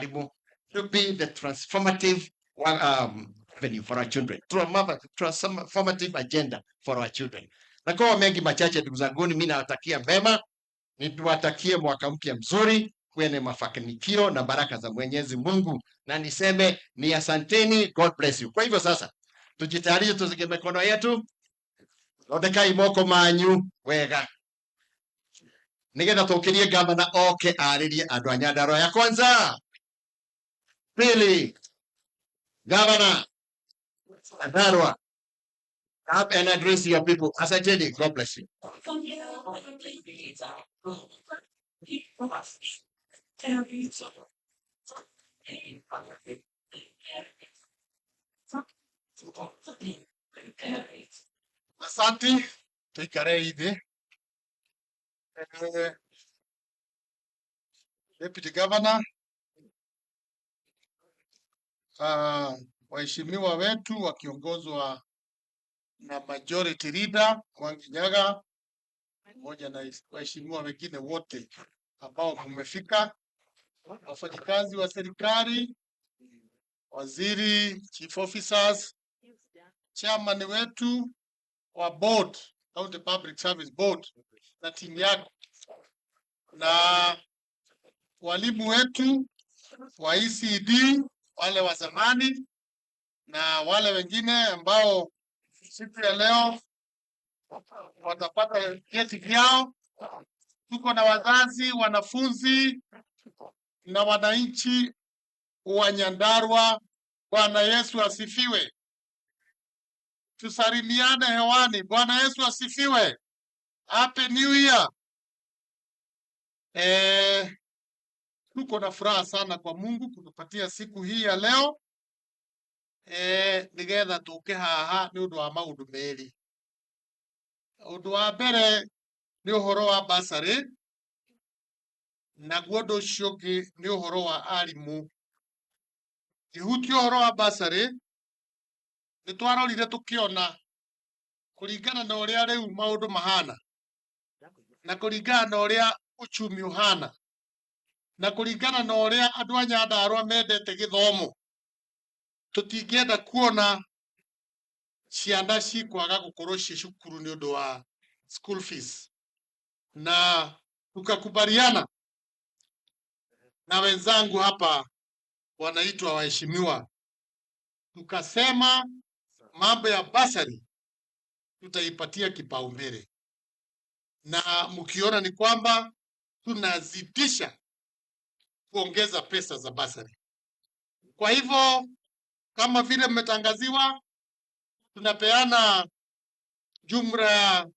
walimu to be the transformative avenue for our children, transformative agenda for our children. Na kwa mengi machache, ndugu zanguni, mimi nawatakia mema, niwatakie mwaka mpya mzuri kwenye mafanikio na baraka za Mwenyezi Mungu, na niseme ni asanteni, God bless you. Kwa hivyo sasa tujitayarishe, tuzige mikono yetu, odekai moko manyu wega nigetha tukirie gavana oke aririe andu a Nyandarua. Ya kwanza, pili, gavana Nyandarua, come and address your people. Asanteni, God bless you. Asante, tuikare hivi. Deputy Governor, waheshimiwa wetu wakiongozwa na Majority Leader Mwangi Nyaga pamoja na waheshimiwa wengine wote ambao mmefika, wafanyikazi wa serikali, waziri, chief officers, chairman wetu wa board, County Public Service Board na timu yako, na walimu wetu wa ECD, wale wa zamani na wale wengine ambao siku ya leo watapata vyeti vyao. Tuko na wazazi, wanafunzi na wananchi wa Nyandarua. Bwana Yesu asifiwe. Tusalimiane hewani. Bwana Yesu asifiwe. Happy New Year. Tuko na furaha sana kwa Mungu kutupatia siku hii ya leo. Nigetha tuke haha ni undu wa maundu meri. Undu wa mbere ni uhoro wa bursary, na undu ucio ungi ni uhoro wa arimu. Ihuti uhoro wa bursary ni twarorire tukiona kuringana na uria riu maundu mahana, na kuringana na uria uchumi uhana, na kuringana na uria andu a Nyandarua mendete githomo, tutingienda kuona ciana cikwaga gukorwo ci cukuru ni undu wa school fees. Na tukakubaliana na wenzangu hapa wanaitwa waheshimiwa, tukasema mambo ya bursary tutaipatia kipaumbele, na mkiona ni kwamba tunazidisha kuongeza pesa za bursary. Kwa hivyo kama vile mmetangaziwa, tunapeana jumla ya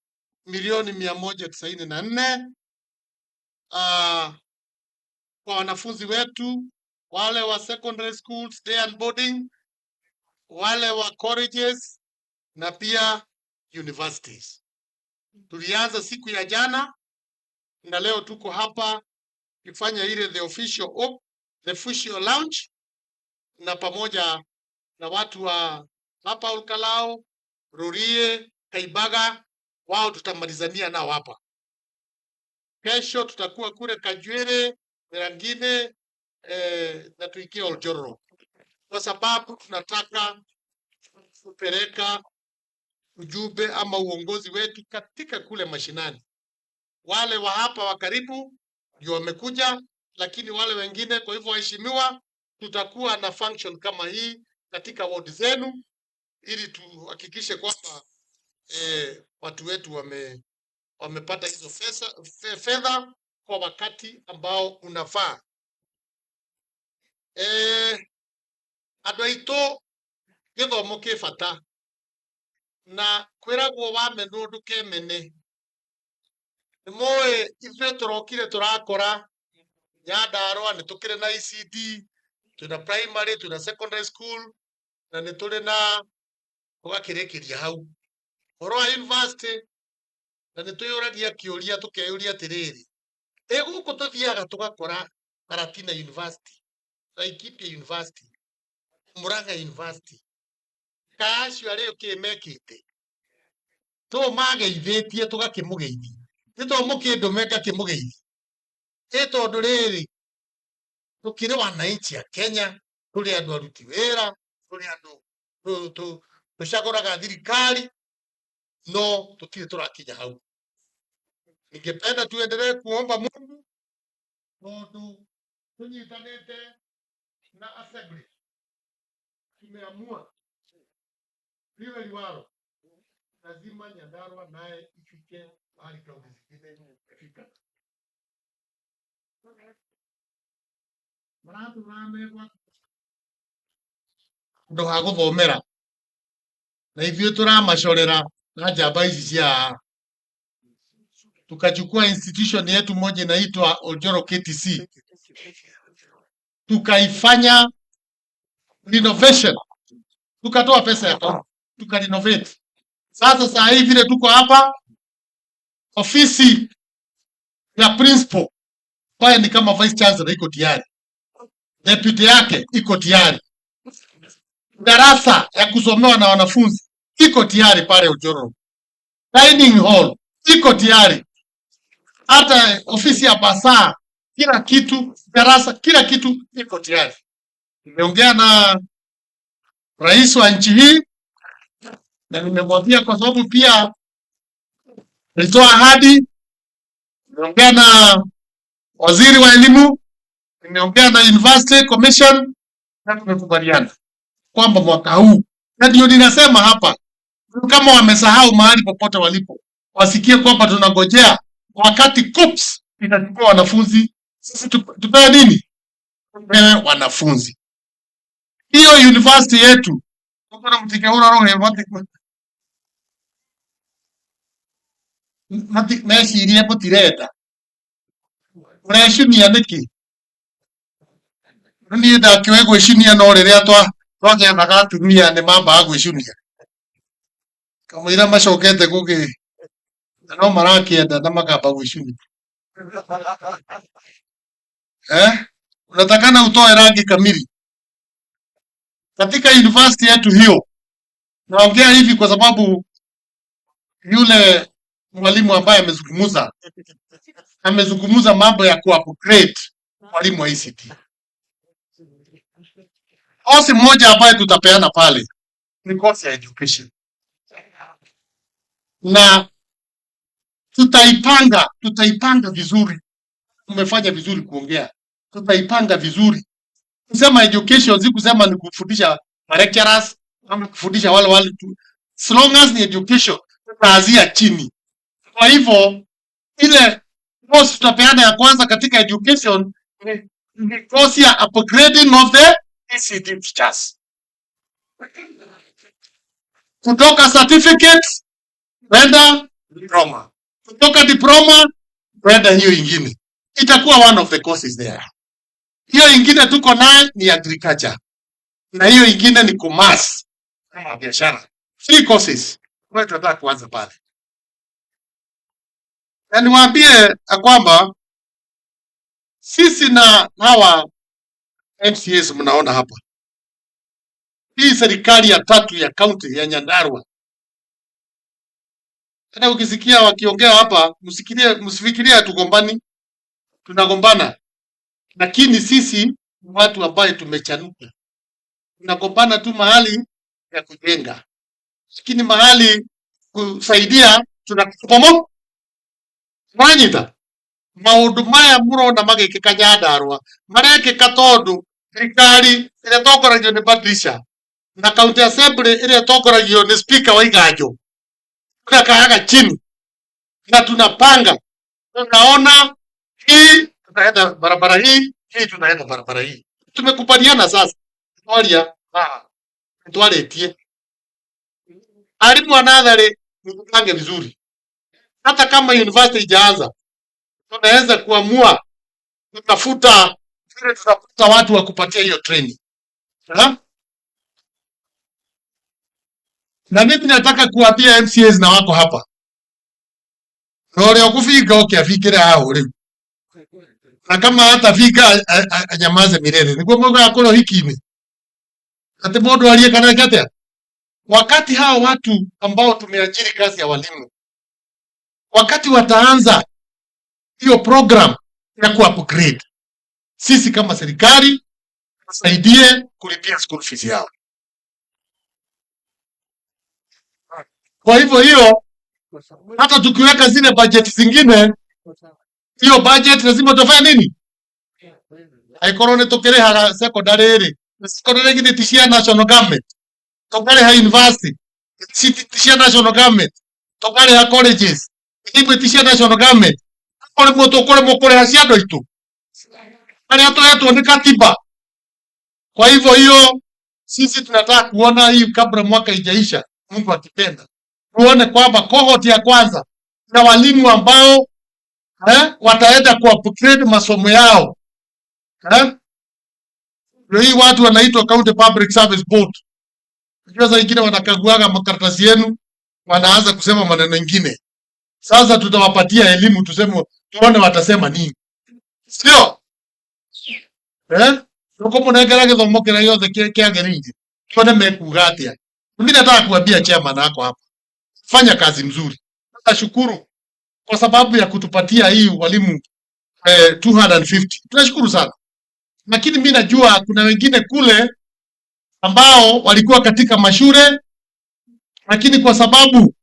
milioni 194 kwa wanafunzi wetu wale wa secondary schools, day and boarding, wale wa colleges na pia universities. Tulianza siku ya jana na leo tuko hapa kufanya ile the official launch, na pamoja na watu wa hapa Olkalau, Rurie, Kaibaga, wao tutamalizania nao hapa. Kesho tutakuwa kule Kajwere, Merangine, na tuikie Oljoro, kwa sababu tunataka kupeleka ujumbe ama uongozi wetu katika kule mashinani. Wale wa hapa wa karibu ndio wamekuja, lakini wale wengine. Kwa hivyo waheshimiwa, tutakuwa na function kama hii katika ward zenu ili tuhakikishe kwamba watu wetu wamepata hizo fedha kwa wakati ambao unafaa. Andu aitu githomo ki bata, na kwiragwo wamena undu kemene. Nimoi ithuĩ turokire turakora Nyandarua ni tukire na ECD, tuna primary, tuna secondary school, na ni turi na tugakirikiria hau horo wa university, na ni tuyuragia kiuria tukeyuria atiriri, guku tuthiaga tugakora Karatina University, Laikipia University, Murang'a University, kacio ario kimekite to mageithitie tugakimugeithia, ni to mukindu meka kimugeithia tondu riri tukire wananchi ya Kenya tuli andu aruti wira tuli andu tushaguraga thirikari no tutire turakinya hau. Ningependa tuendelee kuomba Mungu tondu tunyitanite na assembly tumeamua liwe liwalo, lazima Nyandarua naye ifike mahali kaunti zingine ifika. Maratu ramegwa ndo ha guthomera na ithuĩ tũramacorera na njamba ici cia tukachukua institution yetu moja inaitwa Oljoro KTC tukaifanya renovation, tukatoa pesa ya tukarenovate. Sasa saa hii vile tuko hapa, ofisi ya principal pale ni kama vice chancellor iko tayari, deputy yake iko tayari, darasa ya kusomewa na wanafunzi iko tayari pale Oljoro, dining hall iko tayari, hata ofisi ya basaa, kila kitu, darasa, kila kitu iko tayari. Nimeongea na rais wa nchi hii na nimemwambia, kwa sababu pia nilitoa ahadi. Nimeongea na waziri wa elimu, nimeongea na University Commission na tumekubaliana kwamba mwaka huu, na ndio ninasema hapa, kama wamesahau mahali popote walipo, wasikie kwamba tunangojea wakati KUPS itachukua wanafunzi, sisi tupewe nini? Tupewe wanafunzi. Hiyo university yetu kuna mtikeura roho mati mecirie mutirenda urecinia niki ni ndakiwe gwicinia no riria twagethaga atumia ni mambaga gwicinia kamwira macokete gugi no marakienda na makamba gwicinia unatakana utoe rangi kamili katika university yetu hiyo. Naongea hivi kwa sababu yule mwalimu ambaye amezungumza mambo ya ku-upgrade mwalimu wa ICT. Kosi mmoja ambaye tutapeana pale ni kosi ya education, na tutaipanga vizuri. Tumefanya vizuri kuongea, tutaipanga vizuri. Kusema education si kusema ni kufundisha lecturers ama kufundisha wale tu. As long as ni education, tutaanzia chini. Kwa hivyo ile course tutapeana ya kwanza katika education ni course ya upgrading of the ICT teachers. Kutoka certificate kwenda diploma, kutoka diploma kwenda hiyo ingine. Itakuwa one of the courses there. Hiyo ingine tuko naye ni agriculture, na hiyo ingine ni commerce kama biashara. 3 courses kwa tunataka kuanza pale. Na niwaambie kwamba sisi na hawa MCAs mnaona hapa, hii serikali ya tatu ya county ya Nyandarua, hata ukisikia wakiongea hapa msifikirie tugombani, tunagombana, lakini sisi watu ambao tumechanuka tunagombana tu mahali ya kujenga, lakini mahali kusaidia tunakupomo mwanyita maundu maya murona magikika Nyandarua marekika tondu thirikari ĩrĩa tongoragio nĩ Patricia na county assembly ĩrĩa tongoragio nĩ speaker wa Iganjo tunakaaga chini na tunapanga, tunaona hii tutaenda barabara hii tunaenda barabara hii. Tumekubaliana sasa oria tuaretie alimu anathari tupange vizuri. Hata kama university ijaanza, tunaweza kuamua tutafuta watu wa kupatia hiyo training. Na mimi nataka kuambia MCAs na wako hapa, rore okufinga ukiafikira hao leo, na kama hata fika anyamaze milele. Nikuwa Mungu akolo hikini ati modo aliye kana kete. Wakati hao watu ambao tumeajiri kazi ya walimu, wakati wataanza hiyo program ya ku-upgrade, sisi kama serikali tusaidie kulipia school fees yao. Kwa hivyo hiyo, hata tukiweka zile budget zingine, hiyo budget lazima tufanye nini? Aikorone tukere hara secondary ngine tishia national government, tukare ha university tishia national government, tukare ha colleges tishia national government, kore mokore ha ciando itu ari atoetwo ni katiba. Kwa hivyo hiyo sisi tunataka kuona hii kabla mwaka ijaisha, Mungu akipenda, tuone kwamba cohort ya kwanza na walimu ambao wataenda ku upgrade masomo yao. Hii watu wanaitwa County Public Service Board. Sasa ingine wanakaguaga makaratasi yenu, wanaanza kusema maneno mengine. Sasa tutawapatia elimu, tuone watasema nini. Sio? Tuko mnagera githomo kira yothe kiagerije. Tuone mekuga atia. Mimi nataka kuambia chairman wako hapa, fanya kazi mzuri. Nashukuru kwa sababu ya kutupatia hii walimu 250. Tunashukuru sana. Lakini mimi najua kuna wengine kule ambao walikuwa katika mashule, lakini kwa sababu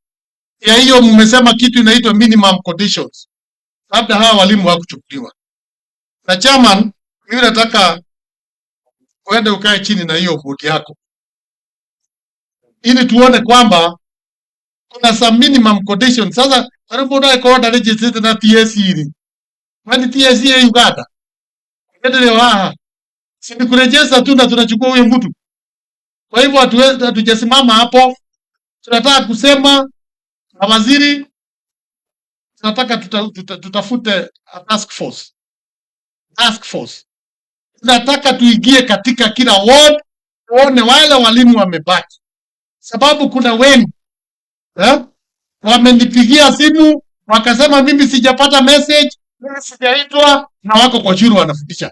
ya hiyo mmesema kitu inaitwa minimum conditions, labda hawa walimu hawakuchukuliwa. Na chairman, mimi nataka uende ukae chini na hiyo bodi yako, ili tuone kwamba kuna some minimum conditions. Sasa karibu ndio iko order registered na TSC hili. Kwani TSC ya Uganda? Ndio si kurejeza tu na tunachukua huyo mtu. Kwa hivyo hatujasimama hapo. Tunataka kusema na waziri, tunataka tutafute task force. Task force. Tunataka tuingie katika kila ward, tuone wale walimu wamebaki. Sababu kuna wengi wamenipigia simu wakasema mimi sijapata message, mimi sijaitwa, na wako kwa shule wanafundisha.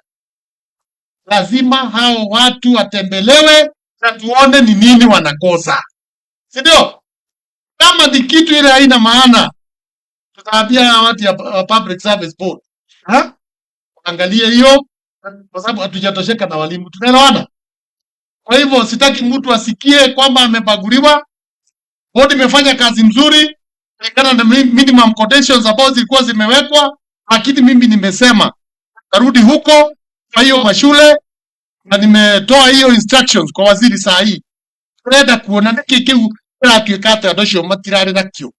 Lazima hao watu watembelewe na tuone ni nini wanakosa. Si ndio? Kama ni kitu ile haina maana, tutaambia watu ya Public Service Board. Angalie hiyo, kwa sababu hatujatosheka na walimu. Tunaelewana? Kwa hivyo sitaki mtu asikie kwamba amebaguliwa. Bodi imefanya kazi nzuri kulingana na minimum conditions ambazo zilikuwa zimewekwa, lakini mimi nimesema karudi huko kwa hiyo mashule, na nimetoa hiyo instructions kwa waziri saa hii. Tunaenda kuona kikiu kila kitu ndocio matirari nakio.